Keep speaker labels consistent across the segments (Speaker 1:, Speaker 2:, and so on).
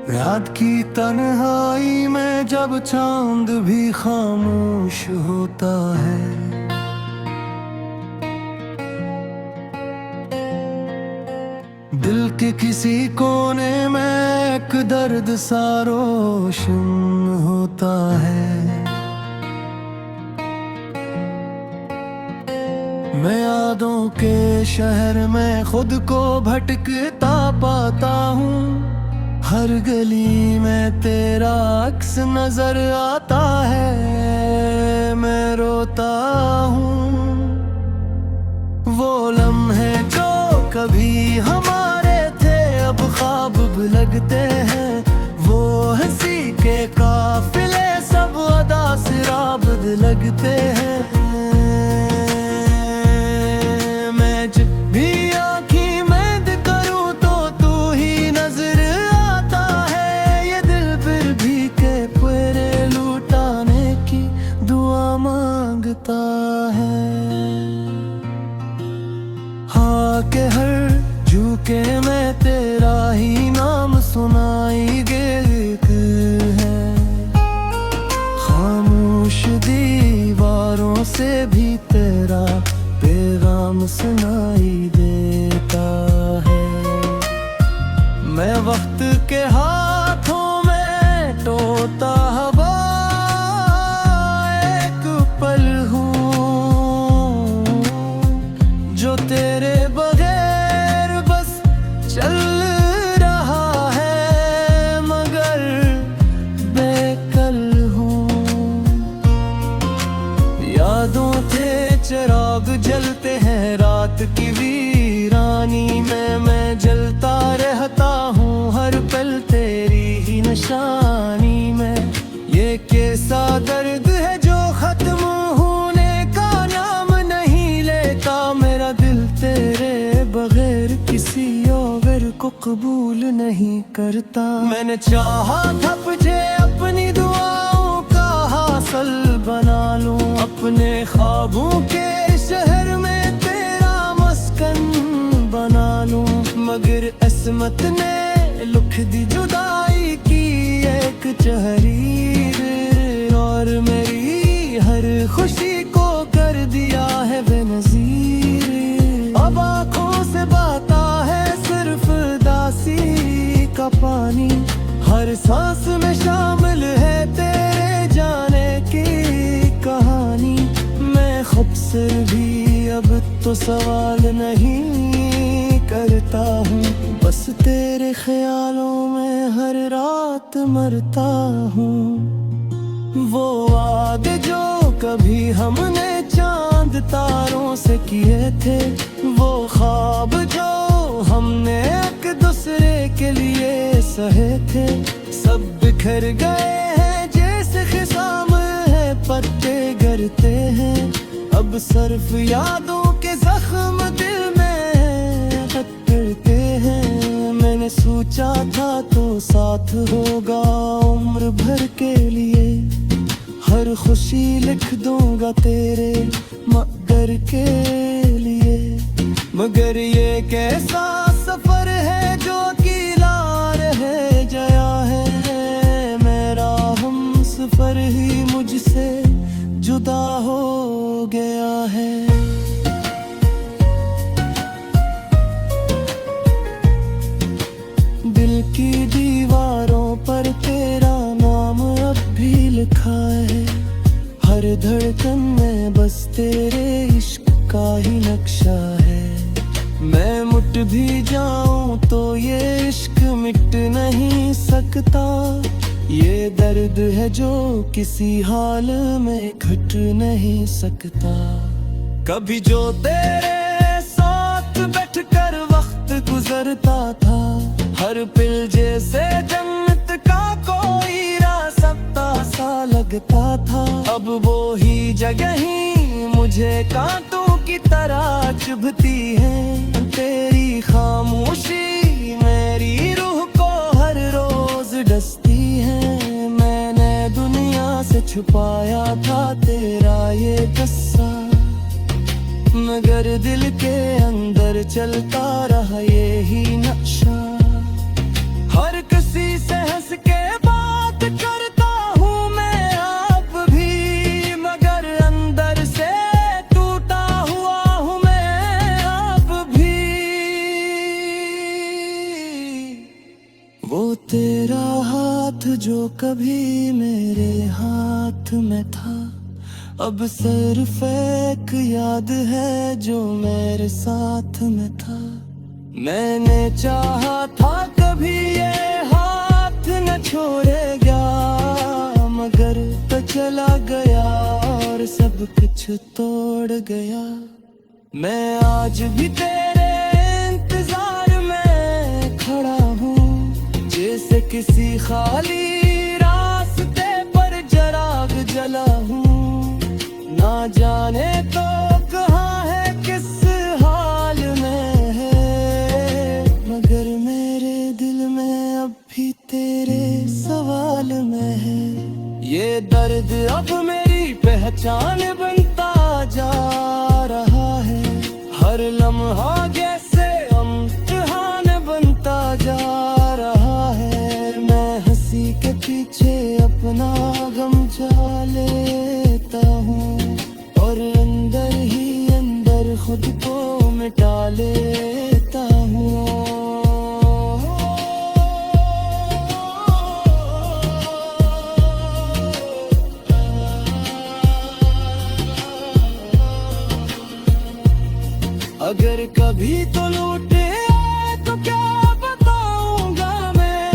Speaker 1: रात की तन्हाई में जब चांद भी खामोश होता है, दिल के किसी कोने में एक दर्द सा रोशन होता है। मैं यादों के शहर में खुद को भटकता पाता हूँ, हर गली में तेरा अक्स नजर आता है। मैं रोता हूँ वो लम्हे जो कभी हमारे थे अब ख्वाब लगते हैं, वो हंसी के काफिले सब अदा सिराबद लगते हैं। हाँ के हर झुके मैं तेरा ही नाम सुनाई देते हैं, खामोश दीवारों से भी तेरा पैगाम सुनाई देता है। मैं वक्त के हाथों में टोता हवा एक पल हूँ, जो तेरे बगैर बस चल रहा है मगर बेकल हूँ। यादों के चिराग जलते हैं रात की वीरानी में, मैं जलता रहता हूँ हर पल तेरी ही निशानी में। ये कैसा दर्द है जो खत्म होने का नाम नहीं लेता, मेरा दिल तेरे बगैर किसी और को कबूल नहीं करता। मैंने चाहा था तुझे अपनी दुआओं का हासिल बना लूं, अपने ख्वाबों के शहर में तेरा मस्कन बना लूं, मगर किस्मत ने लिख दी जुदाई की एक तहरीर, और मेरी हर खुशी को कर दिया है बेनज़ीर। अब आँखों से बहता है सिर्फ दासी का पानी, हर सांस में शामिल है तेरे जाने की कहानी। मैं खुद से भी अब तो सवाल नहीं करता हूँ, बस तेरे ख्यालों में हर रात मरता हूँ। वो वादे जो कभी हमने चांद तारों से किए थे, वो ख्वाब जो हमने एक दूसरे के लिए सहे थे, सब बिखर गए हैं जैसे खिसाम है पत्ते गिरते हैं। अब सिर्फ यादों के जख्म दिल में करते हैं। मैंने सोचा था तो साथ होगा उम्र भर के लिए, हर खुशी लिख दूंगा तेरे मगर के लिए, मगर ये कैसा सफर है जो कि ला रहे जया है। मेरा हम सफर ही मुझसे जुदा हो गया है। दिल की दीवारों पर तेरा नाम अब भी लिखा है, हर धड़कन में बस तेरे इश्क का ही नक्शा है। मैं मिट भी जाऊं तो ये इश्क मिट नहीं सकता, ये दर्द है जो किसी हाल में घट नहीं सकता। कभी जो तेरे साथ बैठकर वक्त गुजरता था, हर पल जैसे जन्नत का कोई रास्ता सा लगता था, अब वो ही जगह ही मुझे कांटों की तरह चुभती है। तेरी खामोशी मेरी रूह को हर रोज डसती है। मैंने दुनिया से छुपाया था तेरा ये किस्सा, मगर दिल के अंदर चलता रहा ये ही नक्शा। हर किसी से करता हूँ मैं आप भी, मगर अंदर से टूटा हुआ हूँ मैं आप भी। वो तेरा हाथ जो कभी मेरे हाथ में था, अब सिर्फ एक याद है जो मेरे साथ में था। मैंने चाहा था कभी ये हाथ न छोड़ेगा, मगर तो चला गया और सब कुछ तोड़ गया। मैं आज भी तेरे इंतजार में खड़ा हूँ, जैसे किसी खाली रास्ते पर चिराग जला हूँ। ना जाने तो कहाँ है किस हाल में है, मगर मेरे दिल में अब भी तेरे सवाल में है। ये दर्द अब मेरी पहचान बनता जा रहा है, हर लम्हा जैसे इम्तिहान बनता जा रहा है। मैं हंसी के पीछे अपना गम छुपा लेता हूँ और अंदर ही अंदर खुद को मिटा लेता हूँ। अगर कभी तो लौटे तो क्या बताऊंगा मैं,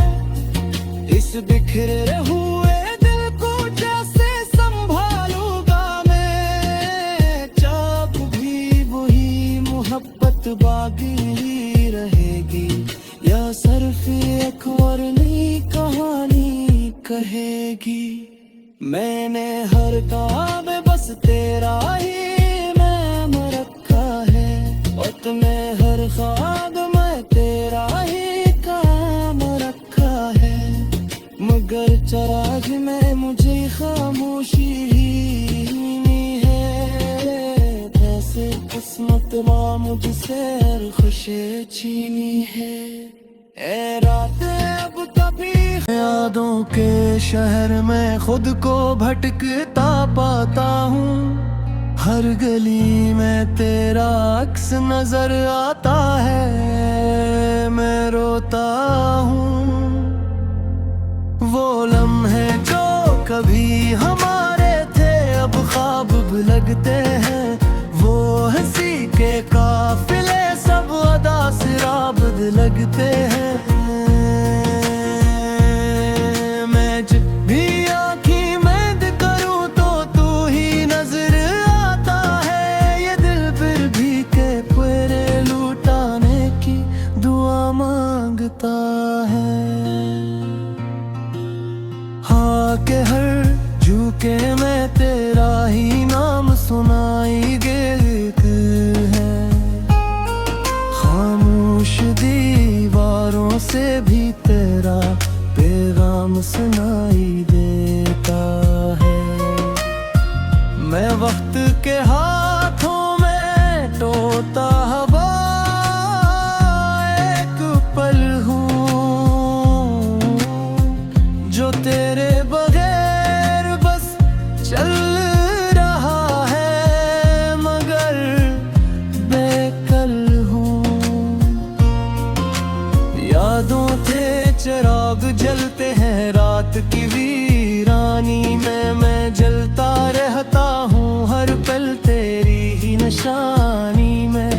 Speaker 1: इस बिखरे हुए दिल को कैसे संभालूंगा मैं। चाप भी वही मोहब्बत बाकी रहेगी, या सिर्फ एक और नई कहानी कहेगी। मैंने हर काम में बस तेरा ही तुम्हें हर ख्वाब में तेरा ही काम रखा है, मगर चिराग में मुझे खामोशी ही है। कैसे किस्मत माँ मुझसे खुशी छीनी है। ए रात अब कभी यादों के शहर में खुद को भटकता पाता हूँ, हर गली में तेरा अक्स नजर आता है। मैं रोता हूँ वो लम्हे जो कभी हमारे थे अब ख्वाब भी लगते हैं। वो हंसी के काफिले सब अदा सिराब लगते हैं। मैं जब भी आँखें बंद करूँ तो तू ही नजर है। हाँ के हर झुके में तेरा ही नाम सुनाई देते हैं। खामोश दीवारों से भी तेरा पैगाम सुनाई देता है। मैं वक्त के हाथों में टोता हवा तेरे बगैर बस चल रहा है, मगर बेकल हूँ। यादों के चिराग जलते हैं रात की वीरानी में, मैं जलता रहता हूँ हर पल तेरी ही निशानी में।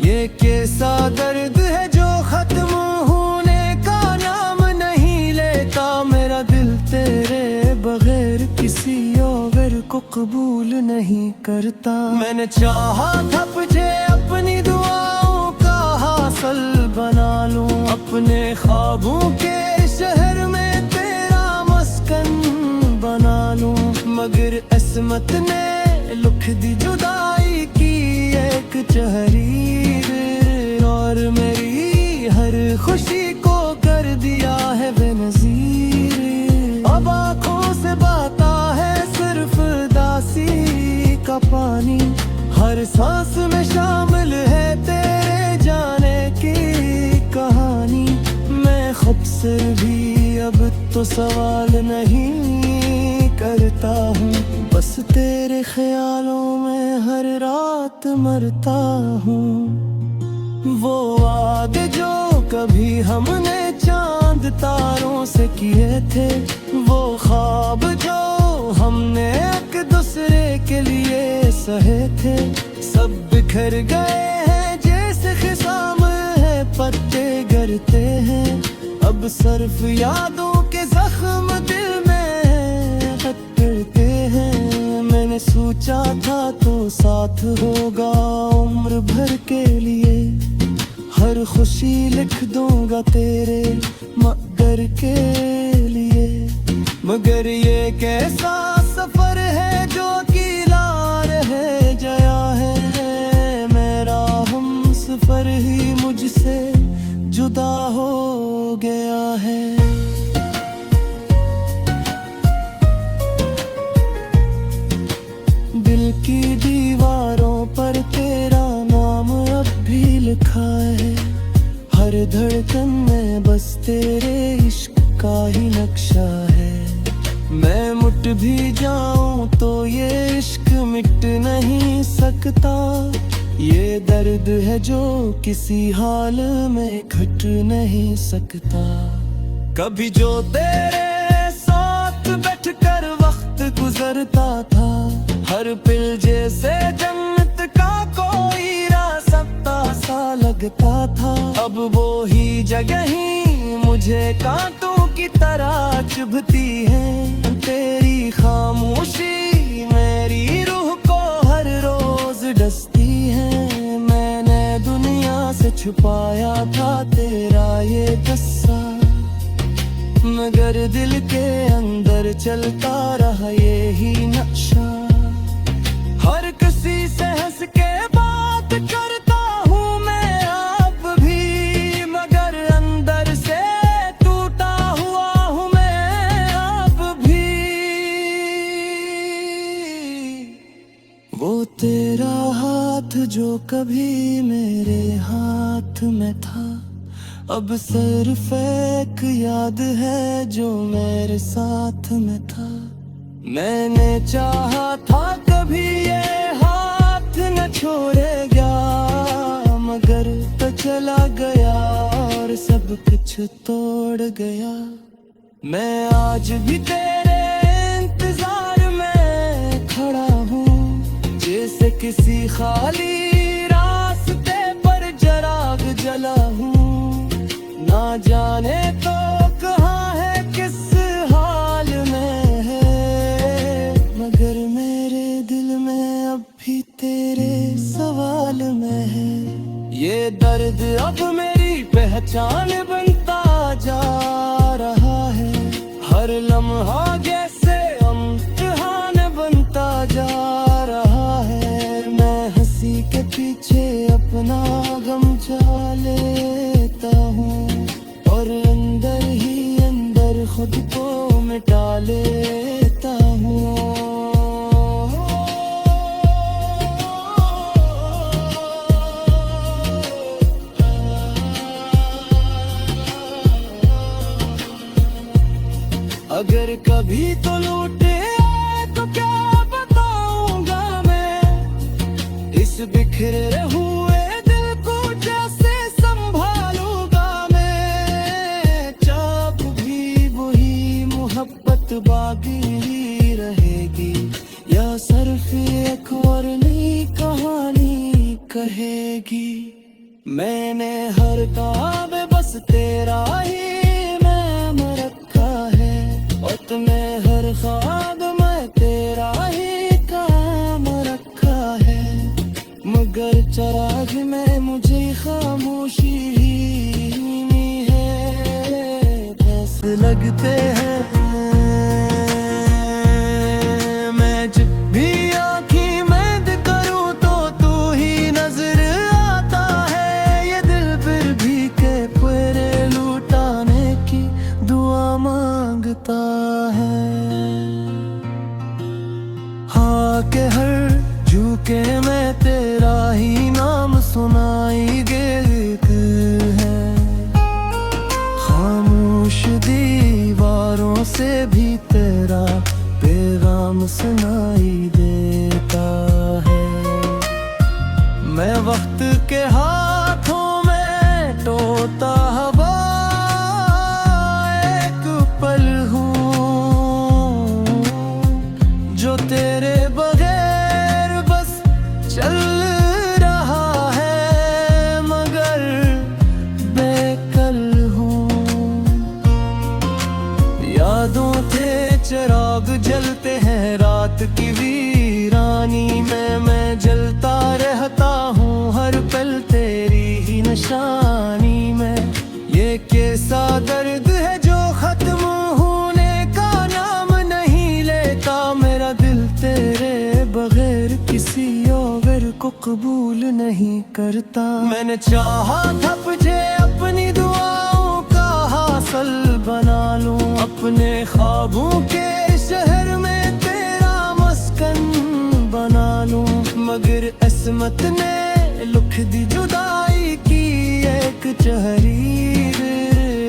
Speaker 1: ये कैसा दर्द है जो खत्म होने का नाम नहीं लेता। मेरा दिल तेरे बगैर किसी और को कबूल नहीं करता। मैंने चाहा था तुझे अपनी दुआओं का हासिल बना लूं, अपने ख्वाबों के शहर में तेरा मस्कन बना लूं, मगर किस्मत ने लिख दी जुदाई की एक तहरीर, और मेरी हर खुशी को कर दिया है बेनज़ीर। अब आँखों से बहता है सिर्फ दासी का पानी, हर सांस में शामिल है तेरे जाने की कहानी। मैं खुद से भी अब तो तो सवाल नहीं करता हूँ, बस तेरे ख्यालों में हर रात मरता हूँ। वो वादे जो कभी हमने चांद तारों से किए थे, वो ख्वाब जो हमने एक दूसरे के लिए सहे थे, सब बिखर गए हैं जैसे खिसाम है, पत्ते गिरते हैं। अब सिर्फ यादों के जख्म दिल में कटते हैं। मैंने सोचा था तो साथ होगा उम्र भर के लिए, हर खुशी लिख दूंगा तेरे मगर के लिए। मगर ये कैसा सफर है जो किला रह गया है, मेरा हम सफर ही मुझसे जुदा हो गया है। दिल की दीवारों पर तेरा नाम अब भी लिखा है, हर धड़कन में बस तेरे इश्क का ही नक्शा है। मैं मिट भी जाऊं तो ये इश्क मिट नहीं सकता, ये दर्द है जो किसी हाल में घट नहीं सकता। कभी जो तेरे साथ बैठकर वक्त गुजरता था, हर पिल जैसे जन्नत का कोई रास्ता सा लगता था। अब वो ही जगह ही मुझे कांटों की तरह चुभती है, तेरी खामोशी मेरी रूह को हर रोज डसती है। मैंने दुनिया से छुपाया था तेरा ये किस्सा, मगर दिल के अंदर चलता रहा ये ही नक्शा। हर किसी से हंस के बात करता हूँ मैं अब भी, मगर अंदर से टूटा हुआ हूँ मैं अब भी। वो तेरा हाथ जो कभी मेरे हाथ में था, अब सिर्फ एक याद है जो मेरे साथ में था। मैंने चाहा था कभी ये हाथ न छोड़ेगा, मगर तो चला गया और सब कुछ तोड़ गया। मैं आज भी तेरे इंतजार में खड़ा हूँ, जैसे किसी खाली रास्ते पर चिराग जला हूँ। ना जाने तो कहाँ है किस हाल में है, मगर मेरे दिल में अब भी तेरे सवाल में है। ये दर्द अब मेरी पहचान बनता जा रहा है, हर लम्हा जैसे इम्तिहान बनता जा रहा है। मैं हंसी के पीछे अपना गम छुपा लेता हूँ, और अंदर ही अंदर खुद को मिटा लेता हूँ। अगर कभी तो लौटे तो क्या बताऊंगा मैं, इस बिखरे हुए दिल को कैसे संभालूंगा मैं। चाप भी वही मोहब्बत बाकी रहेगी, या सिर्फ एक और नई कहानी कहेगी। मैंने हर ख्वाब बस तेरा ही नाम रखा है, और तुम्हें हर ख्वाब में तेरा ही काम रखा है। मगर चिराग में मुझे खामोशी ही मिली है, बस लगते हैं। मैं जब भी आँखें बंद करूँ तो तू ही नजर आता है। ये दिल फिर भी के पूरे लुटाने की दुआ मांगता है। हाँ के हर झुके में तेरा ही नाम सुनाई देते हैं। खामोश दीवार सुनाई देता है। मैं वक्त के हाथों में टोता हवा एक पल हूँ, जो तेरे बगैर बस चल रहा है, मगर बेकल हूँ। यादों थे चिराग जलते हैं रात की वीरानी में, मैं जलता रहता हूँ हर पल तेरी ही निशानी में। ये कैसा दर्द है जो खत्म होने का नाम नहीं लेता, मेरा दिल तेरे बगैर किसी और को कबूल नहीं करता। मैंने चाहा था तुझे अपनी दुआओं का हासिल बना लूं, अपने ख्वाबों के शहर में तेरा मस्कन बना लूं, मगर किस्मत ने लिख दी जुदाई की एक तहरीर,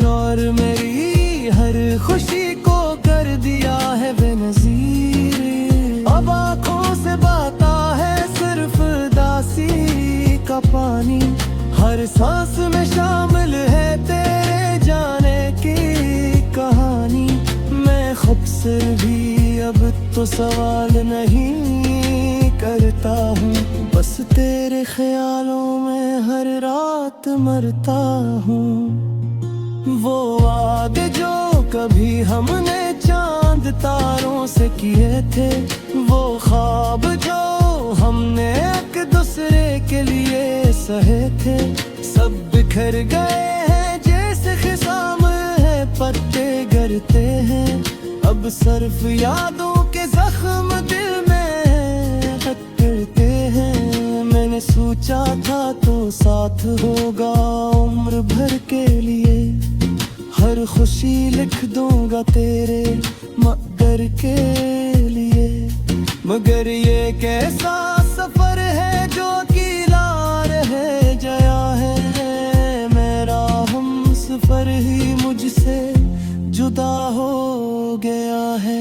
Speaker 1: और मेरी हर खुशी को कर दिया है बेनज़ीर। अब आँखों से बहता है सिर्फ दासी का पानी, हर सांस में शामिल है तेरे जाने की कहानी। मैं खुद से भी अब तो सवाल नहीं करता हूँ, बस तेरे ख्यालों में हर रात मरता हूँ। वो वादे जो कभी हमने चांद तारों से किए थे, वो ख्वाब जो हमने एक दूसरे के लिए सहे थे, सब बिखर गए हैं जैसे खिसाम है पत्ते गिरते हैं। अब सिर्फ यादों के जख्म दिल में करते हैं। मैंने सोचा था तो साथ होगा उम्र भर के लिए, हर खुशी लिख दूंगा तेरे मगर के लिए, मगर ये कैसा सफर है जो किला रह गया है, मेरा हम सफर ही मुझसे जुदा हो गया है।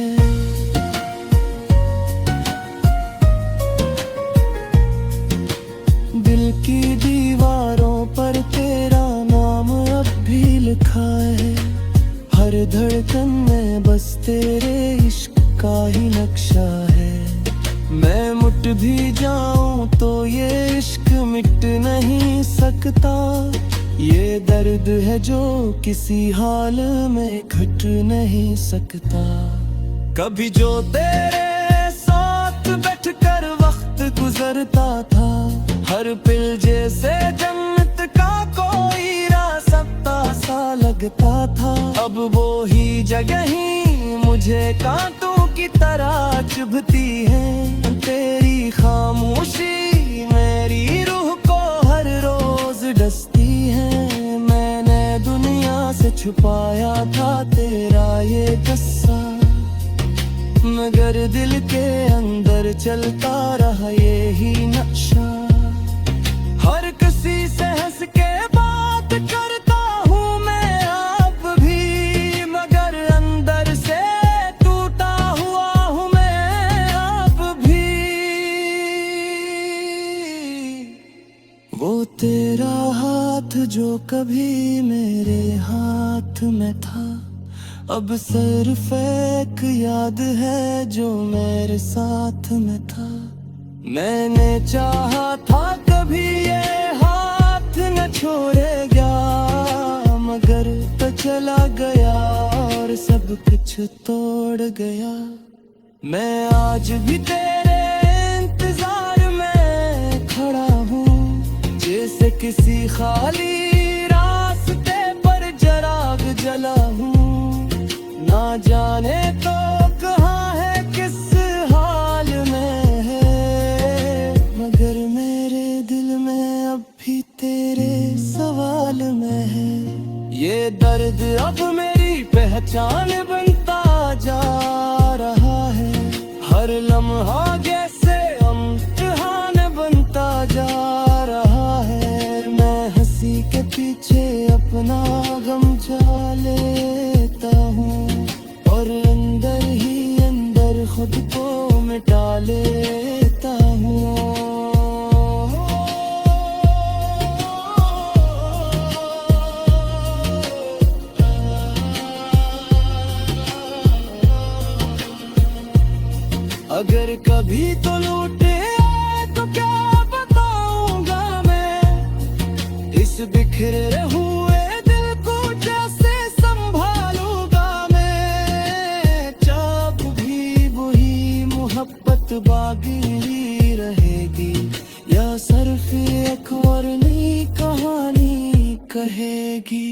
Speaker 1: दिल की दीवारों पर तेरा नाम अब भी लिखा है, हर धड़कन में बस तेरे इश्क का ही नक्शा है। मैं मिट भी जाऊं तो ये इश्क मिट नहीं सकता, ये दर्द है जो किसी हाल में घट नहीं सकता। कभी जो तेरे साथ बैठकर वक्त गुजरता था, हर पल जैसे जन्नत का कोई रास्ता सा लगता था, अब वो ही जगह ही मुझे कांटों की तरह चुभती है। तेरी खामोशी मेरी रूह को हर रोज डसती है, मैंने दुनिया से छुपाया था तेरा ये किस्सा, मगर दिल के अंदर चलता रहा ये ही नक्शा। हर किसी से हंस के बात करता हूँ मैं आप भी, मगर अंदर से टूटा हुआ हूँ मैं आप भी। वो तेरा हाथ जो कभी मेरे हाथ में था, अब सिर्फ एक याद है जो मेरे साथ में था। मैंने चाहा था कभी ये हाथ न छोड़ेगा, मगर तो चला गया और सब कुछ तोड़ गया। मैं आज भी तेरे इंतजार में खड़ा हूँ, जैसे किसी खाली रास्ते पर चिराग जला हूँ। ना जाने तो कहाँ है किस हाल में है, मगर मेरे दिल में अब भी तेरे सवाल में है। ये दर्द अब मेरी पहचान बनता जा रहा है, हर लम्हा जैसे इम्तिहान बनता जा रहा है। मैं हंसी के पीछे अपना गम छुपा लेता हूँ, और अंदर ही अंदर खुद को भी तो लूटे तो क्या बताऊंगा मैं, इस बिखरे हुए दिल को कैसे संभालूंगा मैं। चाप भी वही मोहब्बत बाकी रहेगी, या सिर्फ एक और नई कहानी कहेगी।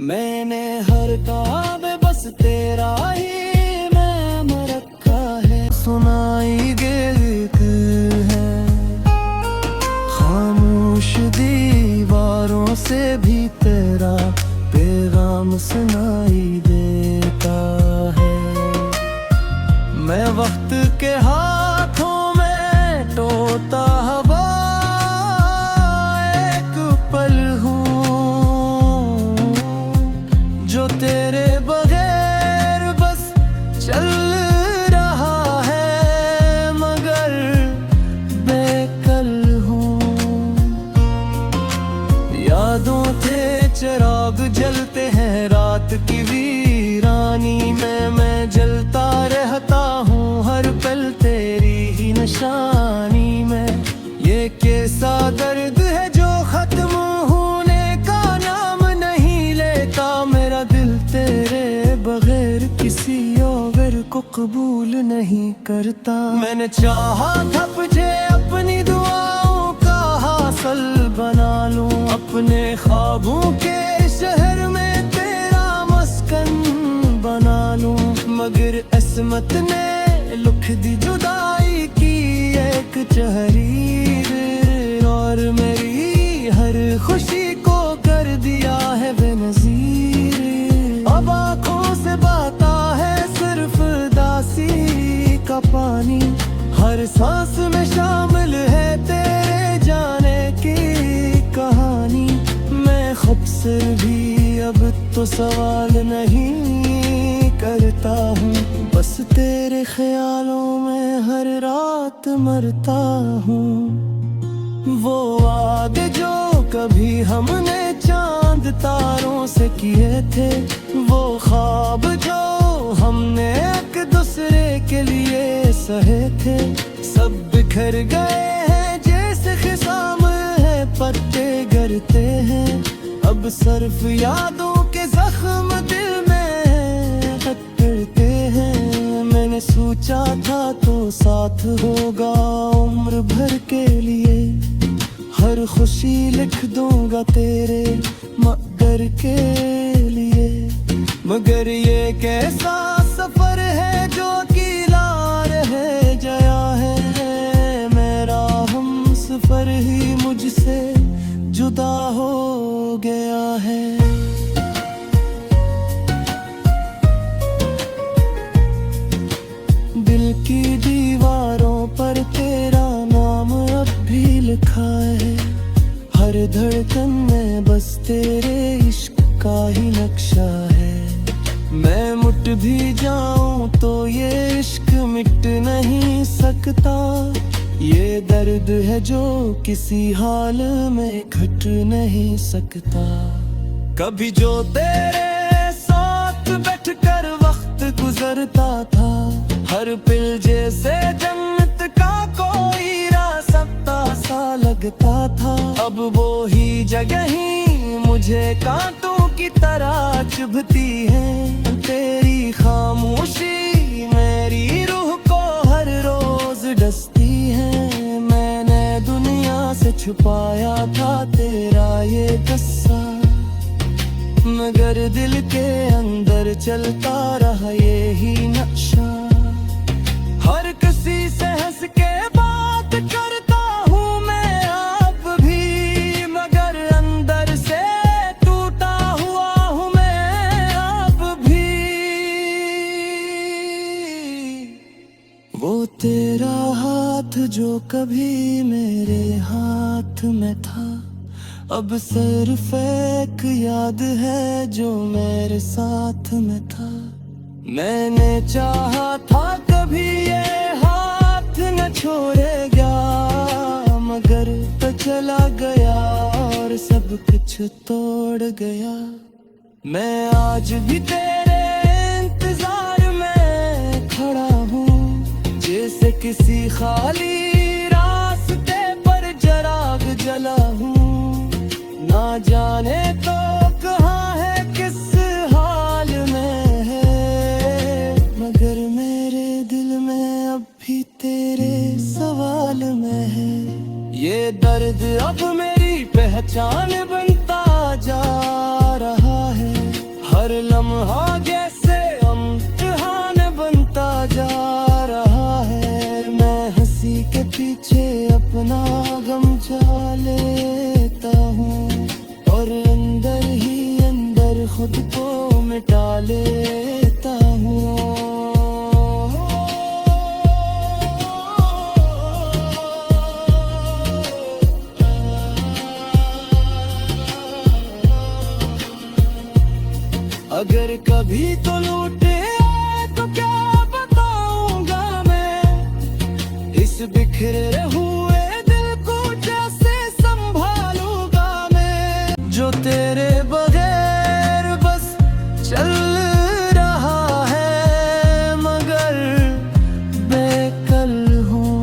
Speaker 1: मैंने हर ख्वाब बस तेरा ही नाम रखा है, सुनाई गीत है खामोश दीवारों से भी तेरा पैगाम सुनाई देता है। मैं वक्त के हाथों में टोता हवा एक पल हूँ, जो तेरे बगैर बस चल रहा है, मगर बेकल हूँ। यादों थे चिराग जलते हैं रात की वीरानी में, मैं जलता रहता हूँ हर पल तेरी ही निशानी में। ये कैसा दर्द है जो खत्म होने का नाम नहीं लेता, मेरा दिल तेरे बगैर किसी और को कबूल नहीं करता। मैंने चाहा था तुझे अपनी दुआओं का हासिल बना लूं, अपने ख्वाबों के शहर में तेरा मस्कन बना लूं, मगर किस्मत ने लिख दी जुदाई की एक तहरीर, और मेरी हर खुशी को कर दिया है बेनज़ीर। अब आँखों से बहता है सिर्फ दासी का पानी, हर सांस में शामिल है तेरे जाने की कहानी। मैं खुद से भी अब तो सवाल नहीं करता हूँ, बस तेरे ख्यालों में हर रात मरता हूँ। वो वादे जो कभी हमने चांद तारों से किए थे, वो ख्वाब जो हमने एक दूसरे के लिए सहे थे, सब बिखर गए हैं जैसे खिसाम है पत्ते गिरते हैं। अब सिर्फ यादों के जख्म दिल में करते हैं। मैंने सोचा था तो साथ होगा उम्र भर के लिए, हर खुशी लिख दूंगा तेरे मगर के लिए, मगर ये कैसा सफर है जो किला रह गया है, मेरा हम सफर ही मुझसे जुदा हो गया है। दिल की दीवारों पर तेरा नाम अब भी लिखा है, हर धड़कन में बस तेरे इश्क का ही नक्शा है। मैं मिट भी जाऊं तो ये इश्क मिट नहीं सकता, ये दर्द है जो किसी हाल में घट नहीं सकता। कभी जो तेरे साथ बैठकर वक्त गुजरता था, हर पल जैसे जन्नत का कोई रास्ता सा लगता था, अब वो ही जगह ही मुझे कांटों की तरह चुभती है। तेरी खामोशी मेरी रूह को हर रोज डसती है, मैंने दुनिया से छुपाया था तेरा ये किस्सा, मगर दिल के अंदर चलता रहा ये ही नक्शा। हर किसी से हंस के बात करता हूँ मैं आप भी, मगर अंदर से टूटा हुआ हूँ मैं आप भी। वो तेरा हाथ जो कभी मेरे हाथ में था, अब सिर्फ एक याद है जो मेरे साथ में था। मैंने चाहा था कभी ये हाथ न छोड़ेगा, मगर तो चला गया और सब कुछ तोड़ गया। मैं आज भी तेरे इंतजार में खड़ा हूँ, जैसे किसी खाली रास्ते पर चिराग जला हूँ। ना जाने तो कहाँ है, किस हाल में है, मगर मेरे दिल में अब भी तेरे सवाल में है। ये दर्द अब मेरी पहचान बनता जा रहा है। हर लम्हा जैसे इम्तिहान बनता जा रहा है। मैं हंसी के पीछे अपना गम छुपा लेता हूँ और अंदर ही अंदर खुद को मिटा लेता हूँ। अगर कभी तो लूटे तो क्या बताऊंगा मैं, इस बिखरे हुए दिल को कैसे संभालूंगा मैं, जो तेरे बगैर बस चल रहा है मगर बेकल हूँ।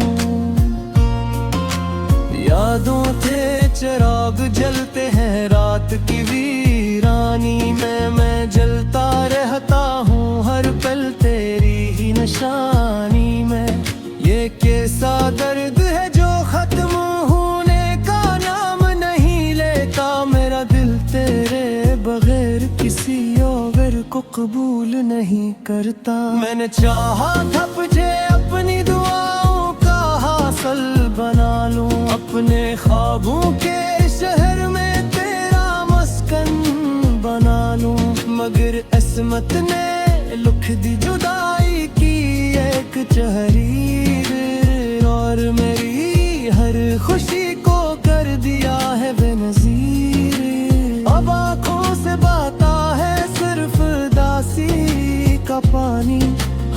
Speaker 1: यादों थे चिराग जलते हैं रात की वीरानी में, मैं जलता रहता हूँ हर पल तेरी ही निशानी में। ये कैसा दर्द है जो खत्म होने का नाम नहीं लेता, मेरा दिल तेरे बगैर किसी और को कबूल नहीं करता। मैंने चाहा था तुझे अपनी दुआओं का हासिल बना लूं, अपने ख्वाबों के शहर में तेरा मस्कन बना लूं, मगर किस्मत ने लिख दी जुदाई की एक तहरीर और मेरी हर खुशी को कर दिया है बेनज़ीर। अब आँखों से बहता है सिर्फ दासी का पानी,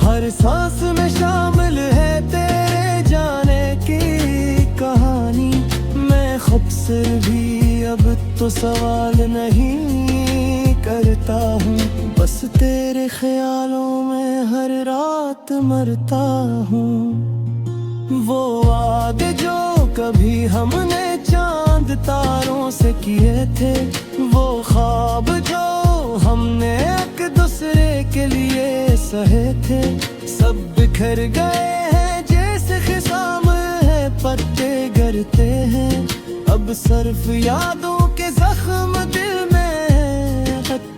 Speaker 1: हर सांस में शामिल है तेरे जाने की कहानी। मैं खुद से भी अब तो सवाल नहीं करता हूँ, बस तेरे ख्यालों में हर रात मरता हूँ। वो वादे जो कभी हमने चांद तारों से किए थे, वो ख्वाब जो हमने एक दूसरे के लिए सहे थे, सब बिखर गए हैं जैसे खिसाम है पत्ते गिरते हैं। अब सिर्फ यादों के जख्म दिल में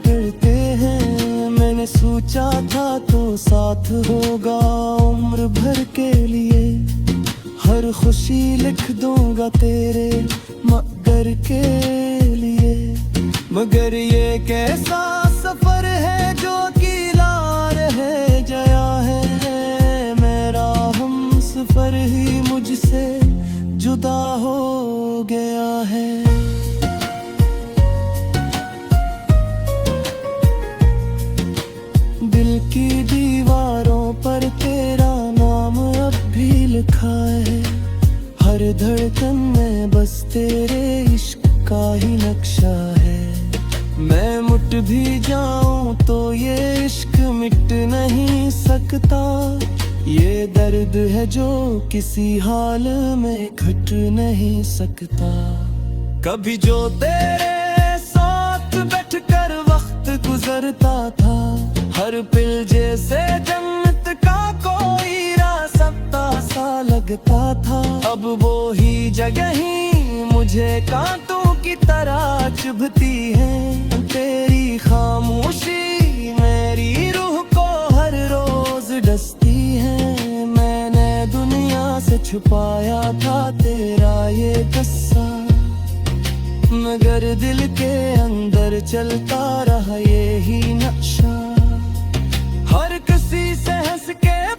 Speaker 1: करते हैं। मैंने सोचा था तो साथ होगा उम्र भर के लिए, हर खुशी लिख दूंगा तेरे मगर के लिए, मगर ये कैसा सफर है जो किला रह गया है, मेरा हम सफर ही मुझसे जुदा हो गया है। दिल की दीवारों पर तेरा नाम अब भी लिखा है, हर धड़कन में बस तेरे इश्क का ही नक्शा है। मैं मिट भी जाऊं तो ये इश्क मिट नहीं सकता, ये दर्द है जो किसी हाल में घट नहीं सकता। कभी जो तेरे साथ बैठकर वक्त गुजरता था, हर पल जैसे जन्नत का कोई रास्ता सा लगता था, अब वो ही जगह ही मुझे कांटों की तरह चुभती है। तेरी खामोशी मेरी रूह को हर रोज डसती है, मैंने दुनिया से छुपाया था तेरा ये किस्सा, मगर दिल के अंदर चलता रहा ये ही नक्शा। हर किसी से हंस के